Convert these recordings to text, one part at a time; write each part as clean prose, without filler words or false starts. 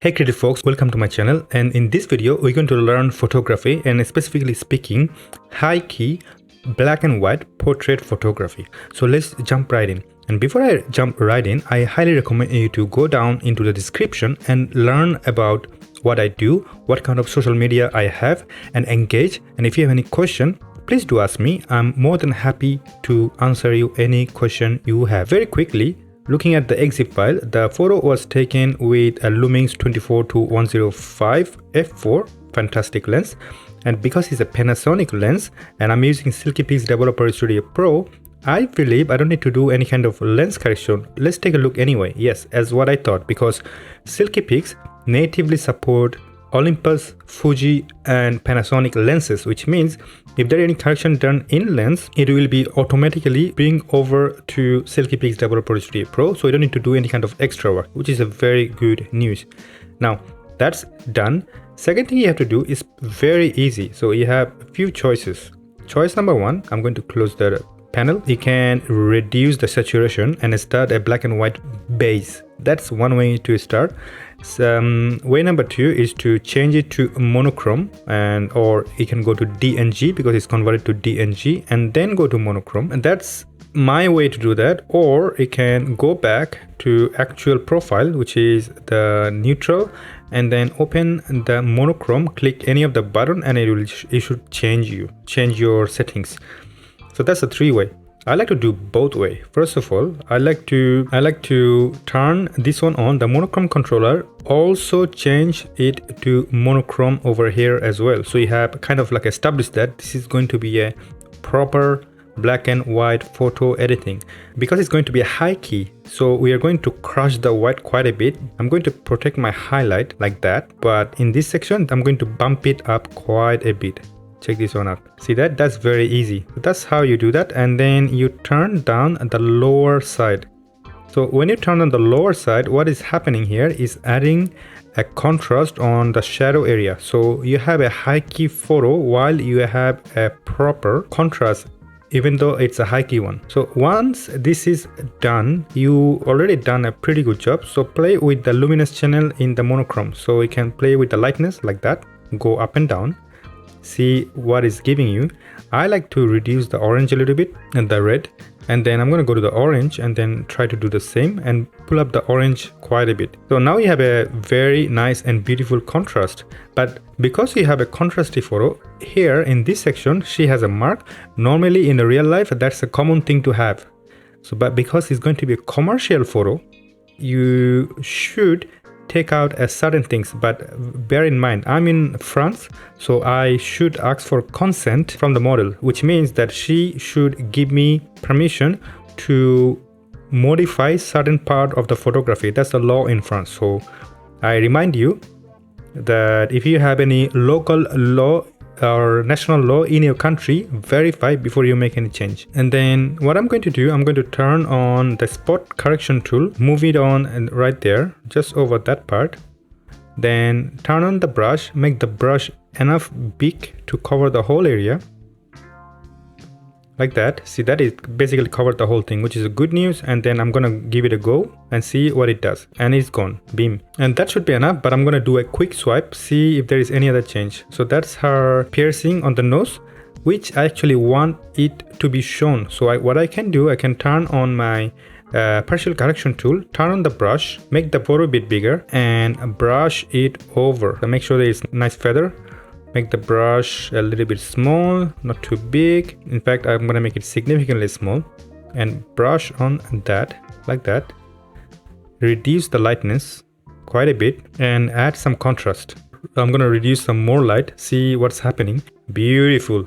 Hey creative folks, welcome to my channel, and in this video we're going to learn photography and specifically speaking high key black and white portrait photography. So let's jump right in. And before I jump right in, I highly recommend you to go down into the description and learn about what I do, what kind of social media I have, and engage. And if you have any question, please do ask me. I'm more than happy to answer you any question you have. Very quickly, looking at the EXIF file, the photo was taken with a Lumix 24-105 f4 fantastic lens, and because it's a Panasonic lens and I'm using Silkypix Developer Studio Pro, I believe I don't need to do any kind of lens correction. Let's take a look anyway. Yes, as what I thought, because Silkypix natively support Olympus, Fuji and Panasonic lenses, which means if there is any correction done in lens, it will be automatically bring over to Silkypix Developer Studio Pro, so you don't need to do any kind of extra work, which is a very good news. Now that's done. Second thing you have to do is very easy. So you have a few choices. Choice number one, I'm going to close the panel. You can reduce the saturation and start a black and white base. That's one way to start. Way number two is to change it to monochrome, and or you can go to DNG because it's converted to DNG and then go to monochrome, and that's my way to do that. Or you can go back to actual profile, which is the neutral, and then open the monochrome, click any of the button, and it should change your settings. So that's a three-way. I like to do both way. First of all, I like to turn this one on, the monochrome controller, also change it to monochrome over here as well. So you have kind of like established that this is going to be a proper black and white photo editing. Because it's going to be a high key, so we are going to crush the white quite a bit. I'm going to protect my highlight like that, but in this section I'm going to bump it up quite a bit. Check this one out. See that? That's very easy. That's how you do that. And then you turn down the lower side. So when you turn on the lower side, what is happening here is adding a contrast on the shadow area. So you have a high key photo while you have a proper contrast, even though it's a high key one. So once this is done, you already done a pretty good job. So play with the luminance channel in the monochrome. So you can play with the lightness like that, go up and down, see what is giving you. I like to reduce the orange a little bit and the red, and then I'm going to go to the orange and then try to do the same and pull up the orange quite a bit. So now you have a very nice and beautiful contrast. But because you have a contrasty photo here in this section, she has a mark. Normally in the real life, that's a common thing to have. So but because it's going to be a commercial photo, you should take out certain things, but bear in mind I'm in France, so I should ask for consent from the model, which means that she should give me permission to modify certain part of the photography. That's the law in France. So I remind you that if you have any local law or national law in your country, verify before you make any change. And then what I'm going to do, I'm going to turn on the spot correction tool, move it on and right there, just over that part. Then turn on the brush, make the brush enough big to cover the whole area. Like that. See, that it basically covered the whole thing, which is a good news. And then I'm gonna give it a go and see what it does. And it's gone. Beam. And that should be enough, but I'm gonna do a quick swipe, see if there is any other change. So that's her piercing on the nose, which I actually want it to be shown. So what I can do, I can turn on my partial correction tool, turn on the brush, make the photo a bit bigger and brush it over. So make sure there is nice feather. Make the brush a little bit small, not too big. In fact, I'm gonna make it significantly small and brush on that like that. Reduce the lightness quite a bit and add some contrast. I'm gonna reduce some more light, see what's happening. Beautiful.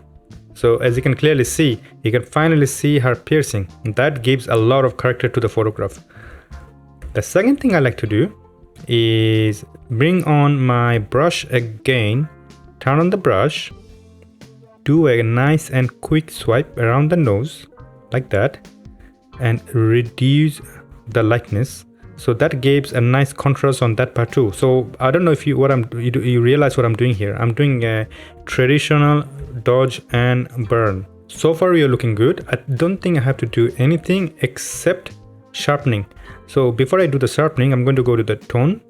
So as you can clearly see, you can finally see her piercing. That gives a lot of character to the photograph. The second thing I like to do is bring on my brush again. Turn on the brush, do a nice and quick swipe around the nose like that and reduce the lightness. So that gives a nice contrast on that part too. So I don't know if you realize what I'm doing here. I'm doing a traditional dodge and burn. So far you're looking good. I don't think I have to do anything except sharpening. So before I do the sharpening, I'm going to go to the tone,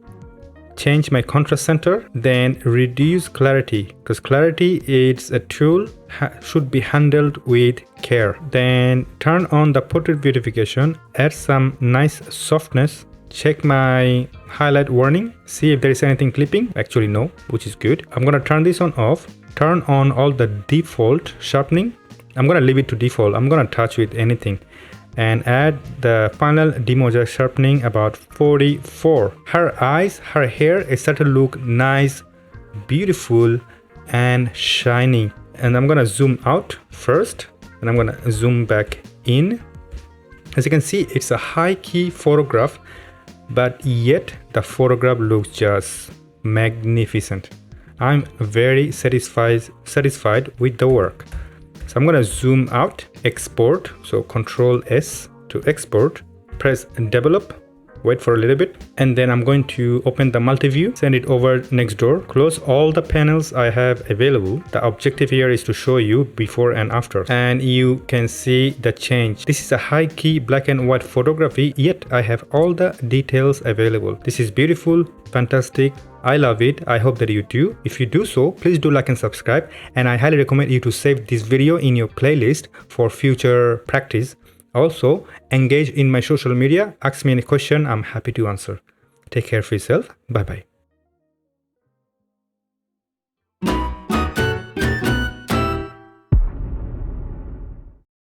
change my contrast center, then reduce clarity, because clarity is a tool should be handled with care. Then turn on the portrait beautification, add some nice softness, check my highlight warning, see if there is anything clipping. Actually no, which is good. I'm gonna turn this on off, turn on all the default sharpening. I'm gonna leave it to default. I'm gonna touch with anything and add the final demoja sharpening about 44. Her eyes, her hair, it started to look nice, beautiful and shiny. And I'm gonna zoom out first and I'm gonna zoom back in. As you can see, it's a high key photograph, but yet the photograph looks just magnificent. I'm very satisfied with the work. So I'm gonna zoom out, export, so Control S to export, press develop, wait for a little bit, and then I'm going to open the multi-view, send it over next door, close all the panels I have available. The objective here is to show you before and after, and you can see the change. This is a high key black and white photography, yet I have all the details available. This is beautiful, fantastic. I love it. I hope that you do. If you do so, please do like and subscribe, and I highly recommend you to save this video in your playlist for future practice. Also, engage in my social media, ask me any question, I'm happy to answer. Take care of yourself. Bye bye.